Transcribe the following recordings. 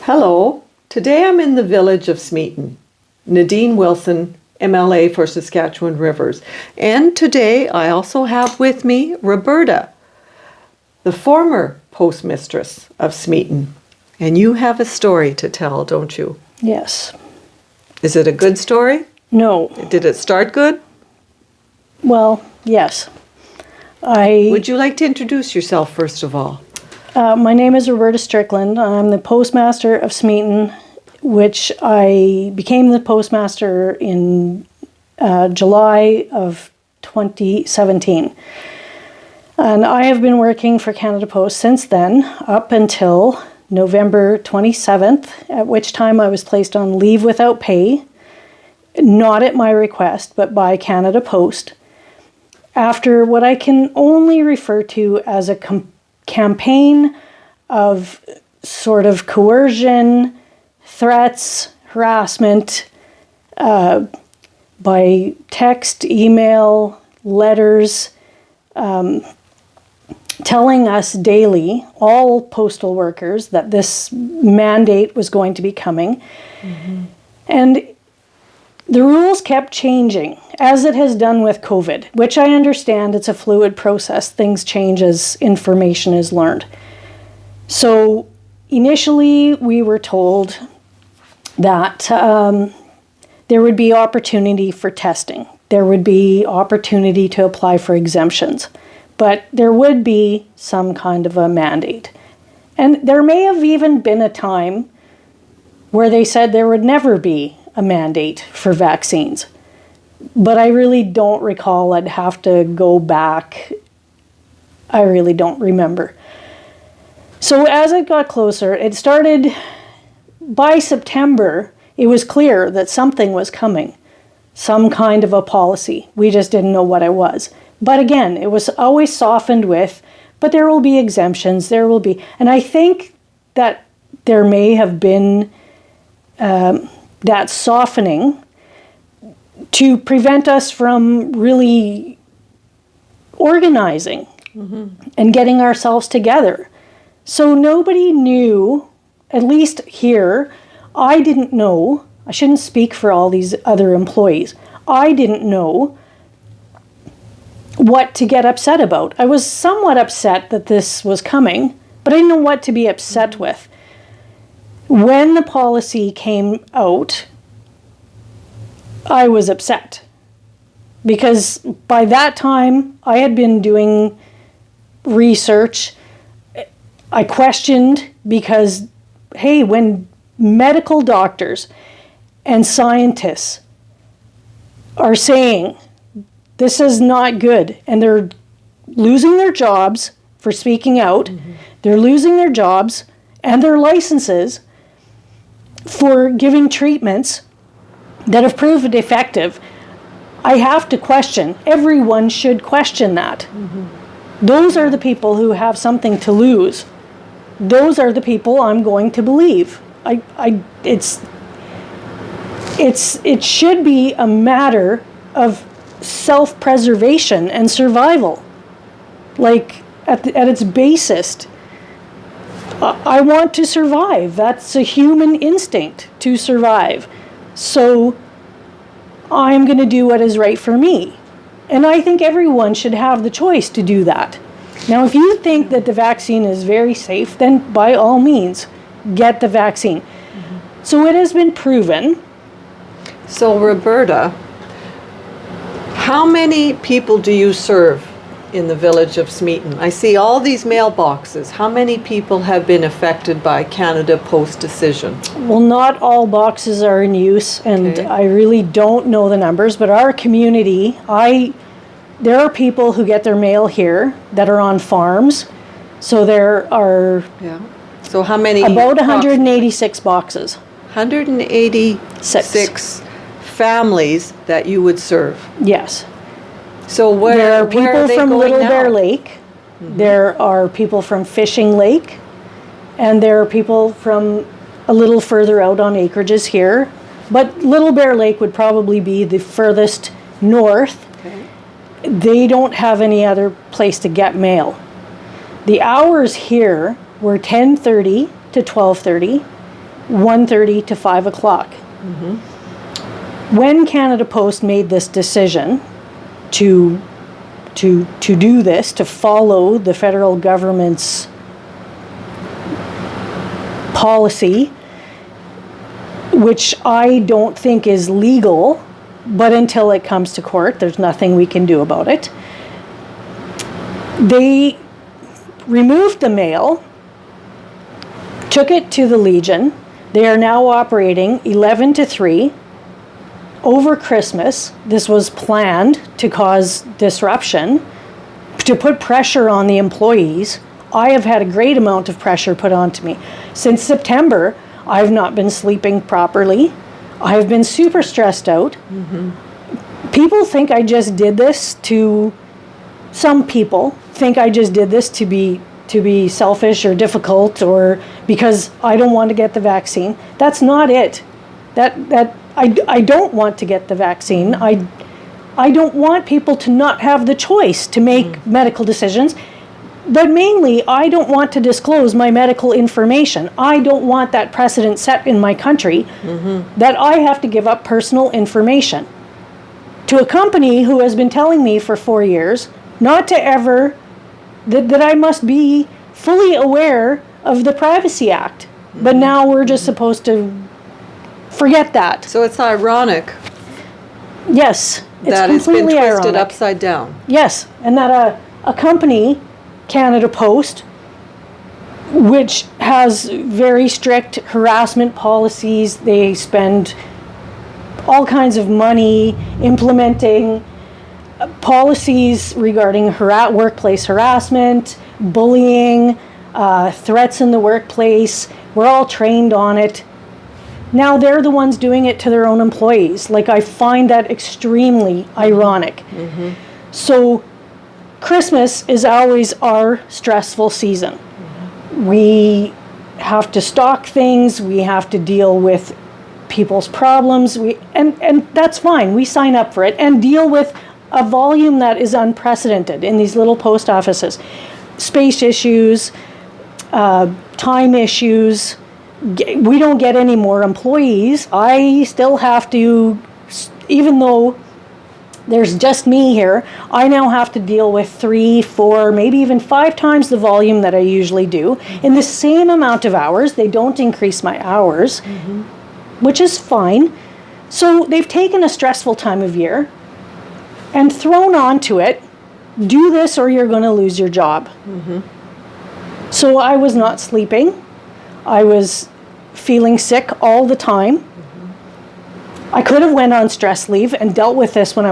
Hello, today I'm in the village of Smeaton. Nadine Wilson, MLA for Saskatchewan Rivers. And today I also have with me Roberta, the former postmistress of Smeaton. And you have a story to tell, don't you? Yes. Is it a good story? No. Did it start good? Well, yes. Would you like to introduce yourself first of all? My name is Roberta Strickland. I'm the postmaster of Smeaton, which I became the postmaster in July of 2017. And I have been working for Canada Post since then, up until November 27th, at which time I was placed on leave without pay, not at my request, but by Canada Post, after what I can only refer to as a campaign of sort of coercion, threats, harassment, by text, email, letters, telling us daily, all postal workers, that this mandate was going to be coming. Mm-hmm. And the rules kept changing, as it has done with COVID, which I understand it's a fluid process. Things change as information is learned. So initially we were told that there would be opportunity for testing. There would be opportunity to apply for exemptions. But there would be some kind of a mandate. And there may have even been a time where they said there would never be a mandate for vaccines. But I really don't recall. I'd have to go back. I really don't remember. So as it got closer, it started by September, it was clear that something was coming, some kind of a policy. We just didn't know what it was. But again, it was always softened with, but there will be exemptions, there will be. And I think that there may have been that softening to prevent us from really organizing and getting ourselves together. So nobody knew, at least here, I didn't know, I shouldn't speak for all these other employees, I didn't know what to get upset about. I was somewhat upset that this was coming, but I didn't know what to be upset with. When the policy came out, I was upset because by that time I had been doing research. I questioned because, hey, when medical doctors and scientists are saying this is not good and they're losing their jobs for speaking out, they're losing their jobs and their licenses for giving treatments that have proved effective, I have to question. Everyone should question that. Those are the people who have something to lose. Those are the people I'm going to believe. It should be a matter of self-preservation and survival. Like at its basest, I want to survive. That's a human instinct to survive. So I'm going to do what is right for me. And I think everyone should have the choice to do that. Now, if you think that the vaccine is very safe, then by all means, get the vaccine. So it has been proven. So Roberta, how many people do you serve in the village of Smeaton? I see all these mailboxes. How many people have been affected by Canada Post decision? Well, not all boxes are in use, and Okay. I really don't know the numbers, but our community, there are people who get their mail here that are on farms. So there are So how many? about 186 boxes. 186 families that you would serve. Yes. So where There are where people they from going Little now? Bear Lake. There are people from Fishing Lake. And there are people from a little further out on acreages here. But Little Bear Lake would probably be the furthest north. Okay. They don't have any other place to get mail. The hours here were 10:30 to 12:30, 1:30 to 5 o'clock. When Canada Post made this decision to do this, to follow the federal government's policy, which I don't think is legal, but until it comes to court, there's nothing we can do about it. They removed the mail, took it to the Legion. They are now operating 11 to 3 over Christmas. This was planned to cause disruption, to put pressure on the employees. I have had a great amount of pressure put onto me. Since September, I've not been sleeping properly. I have been super stressed out. People think I just did this to, some people think I just did this to be selfish or difficult, or because I don't want to get the vaccine. That's not it. I don't want to get the vaccine. I don't want people to not have the choice to make medical decisions. But mainly, I don't want to disclose my medical information. I don't want that precedent set in my country that I have to give up personal information to a company who has been telling me for 4 years not to ever, that I must be fully aware of the Privacy Act. But now we're just supposed to forget that. So it's ironic Yes, it's that it's been completely twisted ironic. upside down. Yes, and that a company, Canada Post, which has very strict harassment policies, they spend all kinds of money implementing policies regarding workplace harassment, bullying, threats in the workplace. We're all trained on it. Now they're the ones doing it to their own employees. Like, I find that extremely ironic. So Christmas is always our stressful season. We have to stock things, we have to deal with people's problems, and that's fine. We sign up for it and deal with a volume that is unprecedented in these little post offices. Space issues, time issues. We don't get any more employees. I still have to, even though there's just me here, I now have to deal with 3, 4, maybe even 5 times the volume that I usually do in the same amount of hours. They don't increase my hours, which is fine. So they've taken a stressful time of year and thrown onto it, do this or you're going to lose your job. So I was not sleeping. I was feeling sick all the time. I could have went on stress leave and dealt with this when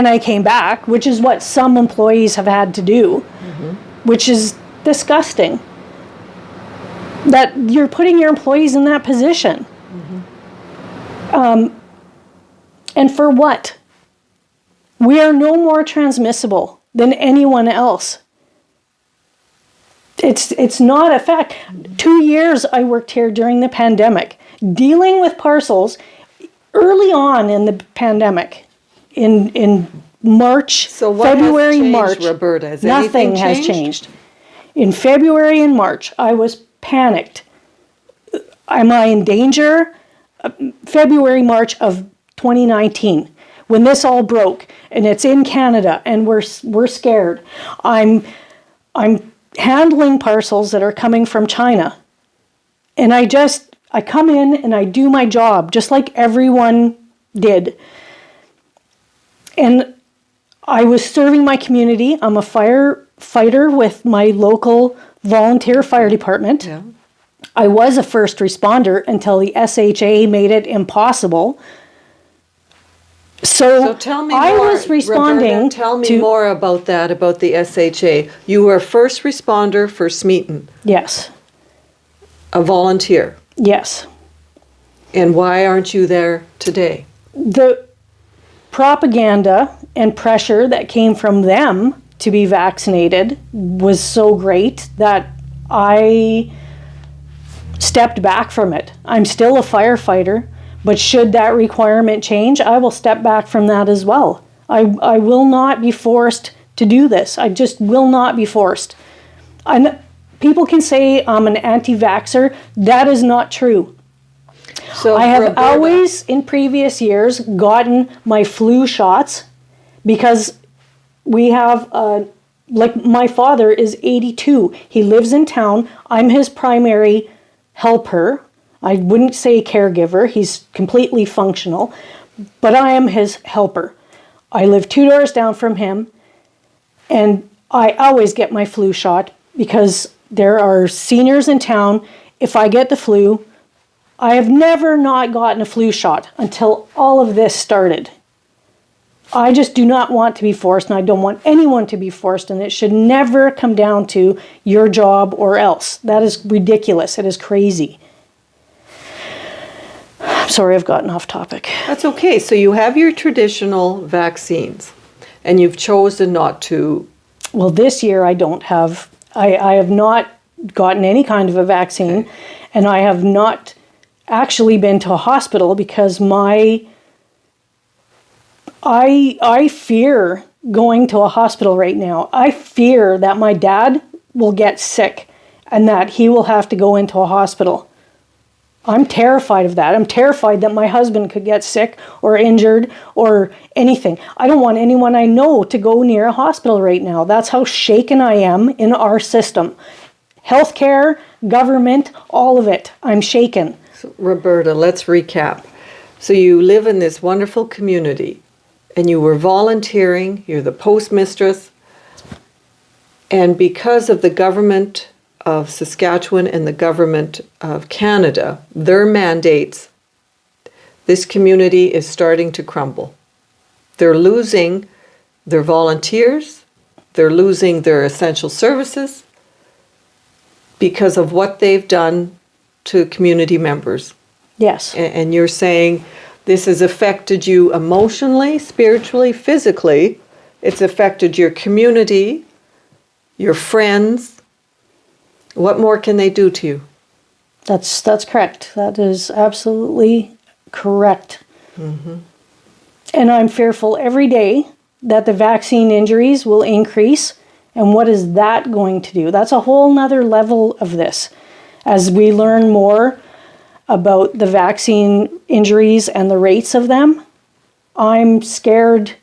I came back, which is what some employees have had to do, which is disgusting. That you're putting your employees in that position. And for what? We are no more transmissible than anyone else. It's not a fact. 2 years I worked here during the pandemic, dealing with parcels early on in the pandemic, in March, So what February, has changed, March. Roberta? Has Nothing anything has changed. In February and March, I was panicked. Am I in danger? February, March of 2019, when this all broke, and it's in Canada, and we're scared. I'm handling parcels that are coming from China, and I come in and I do my job just like everyone did. And I was serving my community. I'm a firefighter with my local volunteer fire department. Yeah. I was a first responder until the SHA made it impossible. So tell me I more, was responding Roberta, tell me to, more about that, about the SHA. You were a first responder for Smeaton, Yes, a volunteer. yes. And why aren't you there today? The propaganda and pressure that came from them to be vaccinated was so great that I stepped back from it. I'm still a firefighter, but should that requirement change, I will step back from that as well. I will not be forced to do this. I just will not be forced. And people can say I'm an anti-vaxxer. That is not true. So I have Roberta, always, in previous years, gotten my flu shots because we have, like my father is 82. He lives in town. I'm his primary helper. I wouldn't say caregiver. He's completely functional, but I am his helper. I live 2 doors down from him, and I always get my flu shot because there are seniors in town. If I get the flu, I have never not gotten a flu shot until all of this started. I just do not want to be forced, and I don't want anyone to be forced, and it should never come down to your job or else. That is ridiculous. It is crazy. Sorry, I've gotten off topic. that's okay. So you have your traditional vaccines, and you've chosen not to. Well, this year I don't have, I have not gotten any kind of a vaccine, and I have not actually been to a hospital because I fear going to a hospital right now. I fear that my dad will get sick and that he will have to go into a hospital. I'm terrified of that. I'm terrified that my husband could get sick or injured or anything. I don't want anyone I know to go near a hospital right now. That's how shaken I am in our system. Healthcare, government, all of it. I'm shaken. So, Roberta, let's recap. So you live in this wonderful community, and you were volunteering. You're the postmistress. And because of the government of Saskatchewan and the government of Canada, their mandates, this community is starting to crumble. They're losing their volunteers, they're losing their essential services because of what they've done to community members. Yes. And you're saying this has affected you emotionally, spiritually, physically. It's affected your community, your friends. What more can they do to you? That's correct. That is absolutely correct. Mm-hmm. And I'm fearful every day that the vaccine injuries will increase. And what is that going to do? That's a whole nother level of this. As we learn more about the vaccine injuries and the rates of them, I'm scared.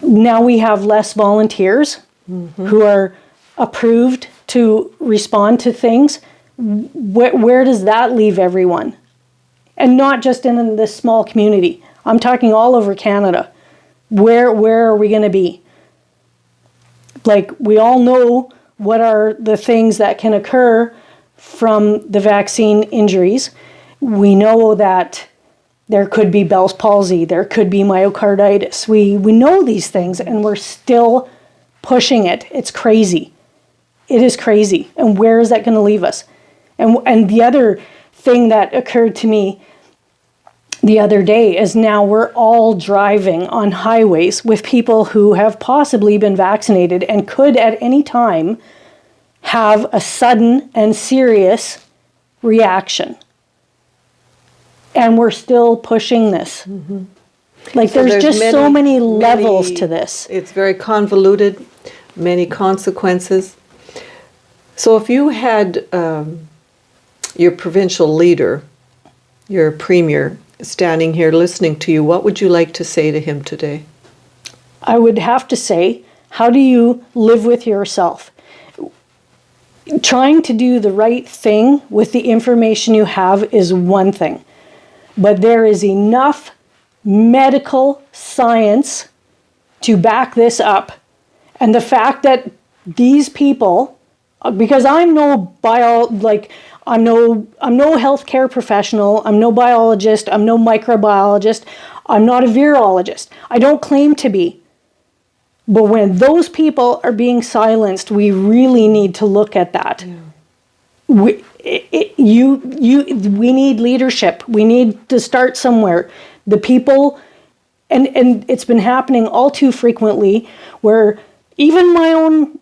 Now we have less volunteers who are approved to respond to things. Where does that leave everyone? And not just in this small community. I'm talking all over Canada. Where are we going to be? Like, we all know what are the things that can occur from the vaccine injuries. We know that there could be Bell's palsy, there could be myocarditis. We know these things, and we're still pushing it. It's crazy. It is crazy. And where is that going to leave us? And the other thing that occurred to me the other day is now we're all driving on highways with people who have possibly been vaccinated and could at any time have a sudden and serious reaction. And we're still pushing this. Mm-hmm. Like, so there's just so many levels to this. It's very convoluted, many consequences. So if you had your provincial leader, your premier, standing here listening to you, what would you like to say to him today? I would have to say, how do you live with yourself? Trying to do the right thing with the information you have is one thing, but there is enough medical science to back this up. And the fact that these people, because I'm no I'm no healthcare professional, I'm no biologist, I'm no microbiologist, I'm not a virologist. I don't claim to be. But when those people are being silenced, we really need to look at that. Yeah. We need leadership. We need to start somewhere. The people, and it's been happening all too frequently, where even my own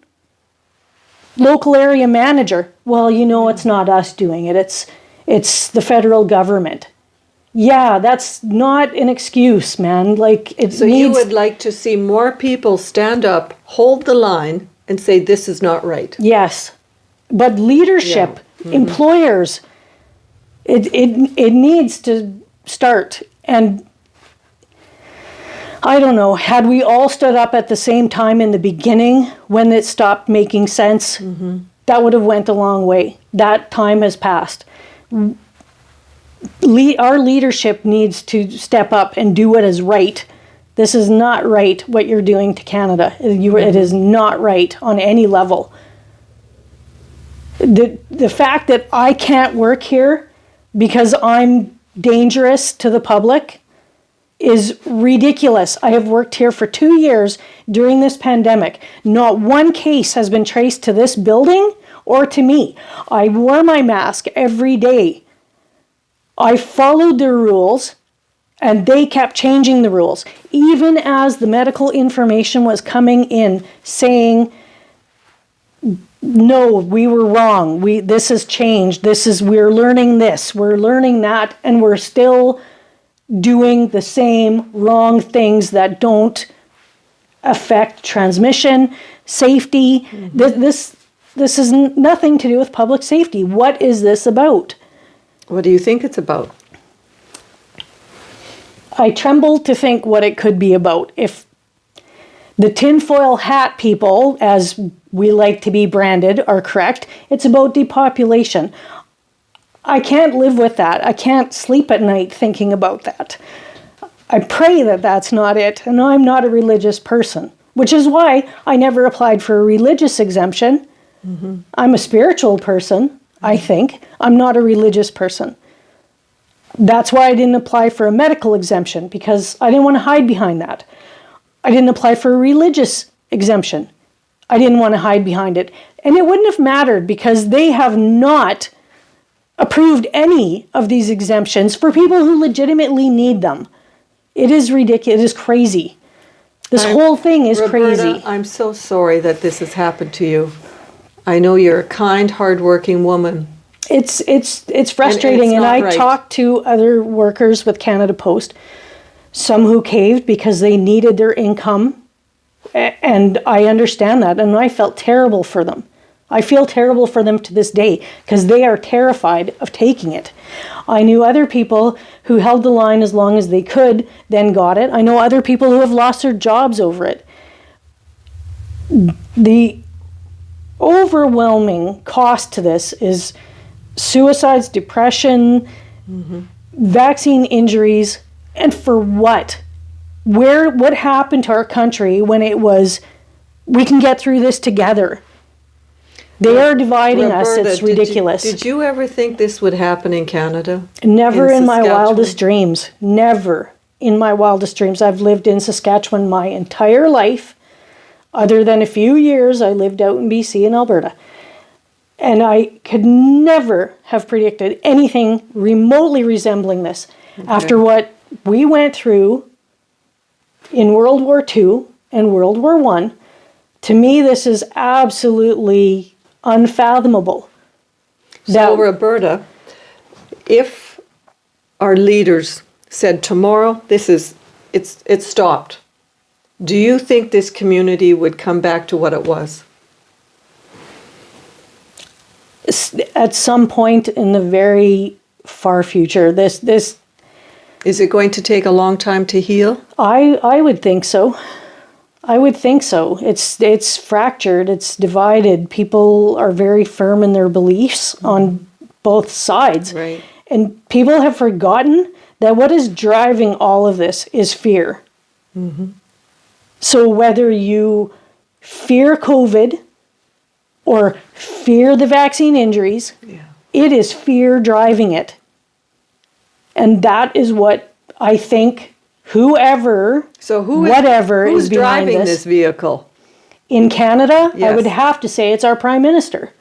local area manager, well, it's not us doing it. It's the federal government. Yeah, that's not an excuse, man. Like, it so needs... you would like to see more people stand up, hold the line, and say this is not right. Yes. But leadership, employers, it needs to start. And I don't know, had we all stood up at the same time in the beginning when it stopped making sense, that would have went a long way. That time has passed. Our leadership needs to step up and do what is right. This is not right what you're doing to Canada. It is not right on any level. The fact that I can't work here because I'm dangerous to the public is ridiculous. I have worked here for 2 years during this pandemic. Not one case has been traced to this building or to me. I wore my mask every day. I followed the rules, and they kept changing the rules. Even as the medical information was coming in saying, no, we were wrong. This has changed. We're learning this, we're learning that, and we're still doing the same wrong things that don't affect transmission, safety. This has nothing to do with public safety. What is this about? What do you think it's about? I tremble to think what it could be about. If the tinfoil hat people, as we like to be branded, are correct, it's about depopulation. I can't live with that. I can't sleep at night thinking about that. I pray that that's not it, and I'm not a religious person, which is why I never applied for a religious exemption. I'm a spiritual person, I think. I'm not a religious person. That's why I didn't apply for a medical exemption, because I didn't want to hide behind that. I didn't apply for a religious exemption. I didn't want to hide behind it. And it wouldn't have mattered, because they have not approved any of these exemptions for people who legitimately need them. It is ridiculous. It is crazy. This whole thing is Roberta, crazy. I'm so sorry that this has happened to you. I know you're a kind, hardworking woman. It's frustrating, and I talked to other workers with Canada Post, some who caved because they needed their income, and I understand that, and I felt terrible for them. I feel terrible for them to this day because they are terrified of taking it. I knew other people who held the line as long as they could, then got it. I know other people who have lost their jobs over it. The overwhelming cost to this is suicides, depression, vaccine injuries, and for what? What happened to our country when it was, we can get through this together? They are dividing us. It's ridiculous. Did you ever think this would happen in Canada? Never in my wildest dreams. Never in my wildest dreams. I've lived in Saskatchewan my entire life. Other than a few years, I lived out in BC and Alberta. And I could never have predicted anything remotely resembling this. Okay. After what we went through in World War II and World War I, to me, this is absolutely unfathomable. So, Roberta, if our leaders said tomorrow, it's stopped, do you think this community would come back to what it was? At some point in the very far future, this is it going to take a long time to heal? I would think so. I would think so. It's fractured, it's divided. People are very firm in their beliefs on both sides. Right. And people have forgotten that what is driving all of this is fear. So whether you fear COVID or fear the vaccine injuries, it is fear driving it. And that is what I think whoever is driving this vehicle? In Canada, Yes. I would have to say it's our Prime Minister.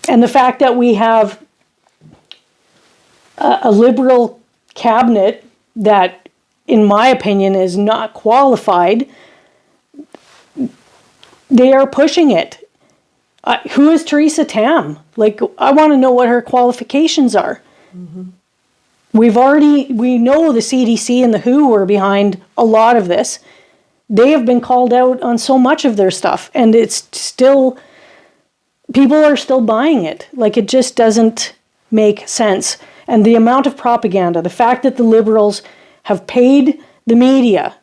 And the fact that we have a Liberal cabinet that, in my opinion, is not qualified, they are pushing it. Who is Theresa Tam? I want to know what her qualifications are. We know the CDC and the WHO were behind a lot of this. they have been called out on so much of their stuff, and it's still, people are still buying it. Like, it just doesn't make sense. And the amount of propaganda, the fact that the Liberals have paid the media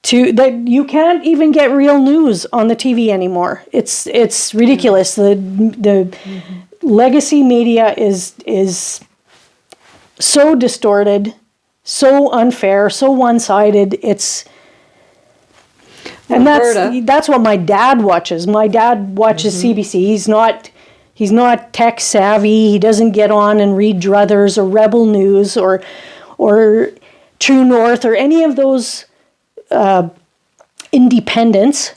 that you can't even get real news on the TV anymore. It's ridiculous. The legacy media is so distorted, so unfair, so one-sided. And that's what my dad watches. My dad watches CBC. He's not tech savvy. He doesn't get on and read Druthers or Rebel News or True North or any of those independents.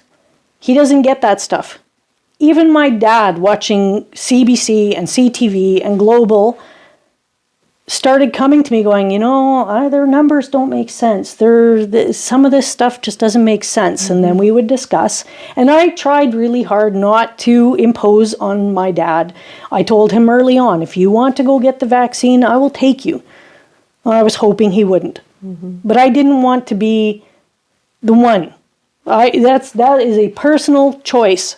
He doesn't get that stuff. Even my dad watching CBC and CTV and Global started coming to me going, their numbers don't make sense. Some of this stuff just doesn't make sense. And then we would discuss. And I tried really hard not to impose on my dad. I told him early on, if you want to go get the vaccine, I will take you. Well, I was hoping he wouldn't. But I didn't want to be the one. That is a personal choice.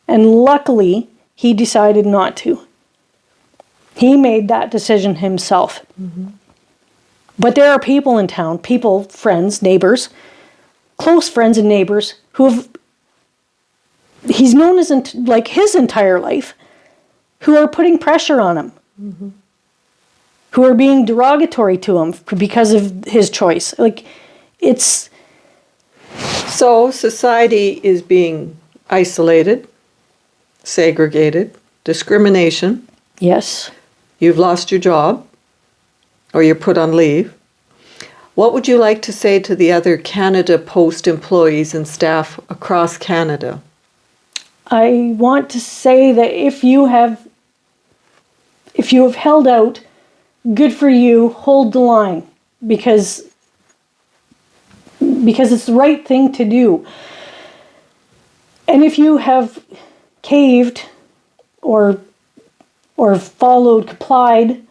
And luckily, he decided not to. He made that decision himself. But there are people in town, friends, neighbors, close friends and neighbors, he's known as his entire life, who are putting pressure on him, who are being derogatory to him because of his choice. So society is being isolated, segregated, discrimination. Yes. You've lost your job, or you're put on leave. What would you like to say to the other Canada Post employees and staff across Canada? I want to say that if you have held out, good for you, hold the line, because it's the right thing to do. And if you have caved or complied,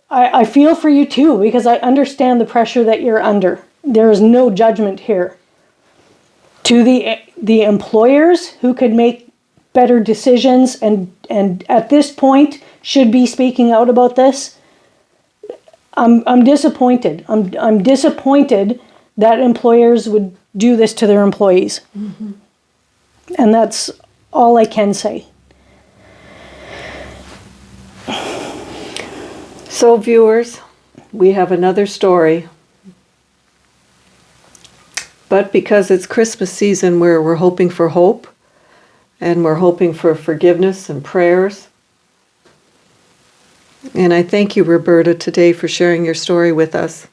I feel for you too, because I understand the pressure that you're under. There is no judgment here. To the employers who could make better decisions and at this point should be speaking out about this, I'm disappointed. I'm disappointed that employers would do this to their employees. And that's all I can say. So viewers, we have another story. But because it's Christmas season, we're hoping for hope, and we're hoping for forgiveness and prayers. And I thank you, Roberta, today for sharing your story with us.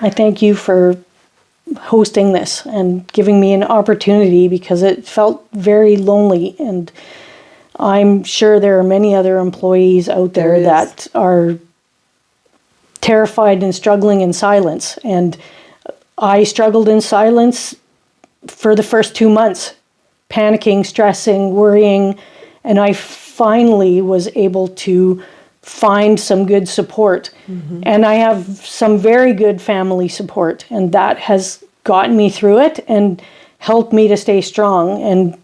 I thank you for hosting this and giving me an opportunity, because it felt very lonely, and I'm sure there are many other employees out there that are terrified and struggling in silence. And I struggled in silence for the first 2 months, panicking, stressing, worrying, and I finally was able to find some good support. And I have some very good family support, and that has gotten me through it and helped me to stay strong and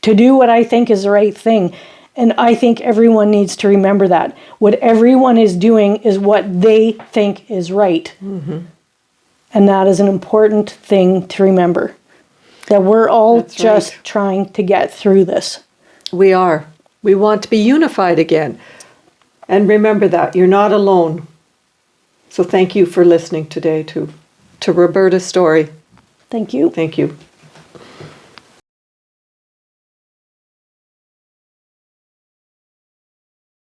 to do what I think is the right thing. And I think everyone needs to remember that. What everyone is doing is what they think is right. And that is an important thing to remember. That we're all trying to get through this. We are. We want to be unified again. And remember that. You're not alone. So thank you for listening today to Roberta's story. Thank you. Thank you.